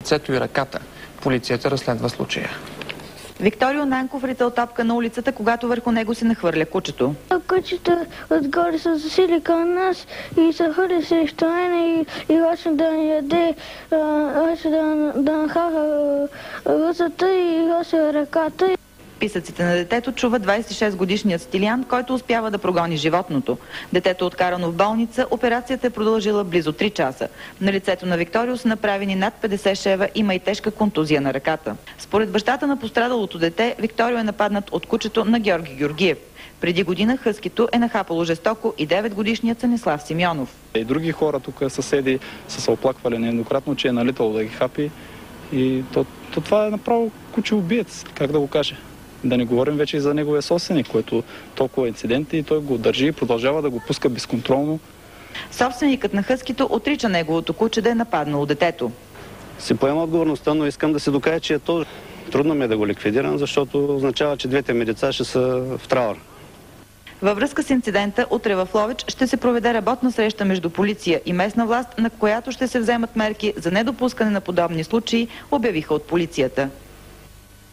лицето и ръката. Полицията разследва случая. Викторио Нанков рита топка на улицата, когато върху него се нахвърля кучето. Кучето отгоре се засили към нас и се хвърли срещу мене и почна да ни яде, да нахаха ръцата и после ръката. Писъците на детето чува 26-годишният Стилиян, който успява да прогони животното. Детето е откарано в болница, операцията е продължила близо 3 часа. На лицето на Викторио са направени над 50 шева, има и тежка контузия на ръката. Според бащата на пострадалото дете, Викторио е нападнат от кучето на Георги Георгиев. Преди година хъскито е нахапало жестоко и 9-годишният Станислав Симеонов. И други хора тук, съседи, са се оплаквали нееднократно, че е налитало да ги хапи. И това е направо куче убиец, как да го кажа. Да не говорим вече и за неговия собственик, който толкова инциденти и той го държи и продължава да го пуска безконтролно. Собственикът на хъскито отрича неговото куче да е нападнало детето. Си поема отговорността, но искам да се докажа, че е то. Трудно ми е да го ликвидирам, защото означава, че двете ми деца ще са в траур. Във връзка с инцидента, утре в Ловеч ще се проведе работна среща между полиция и местна власт, на която ще се вземат мерки за недопускане на подобни случаи, обявиха от полицията.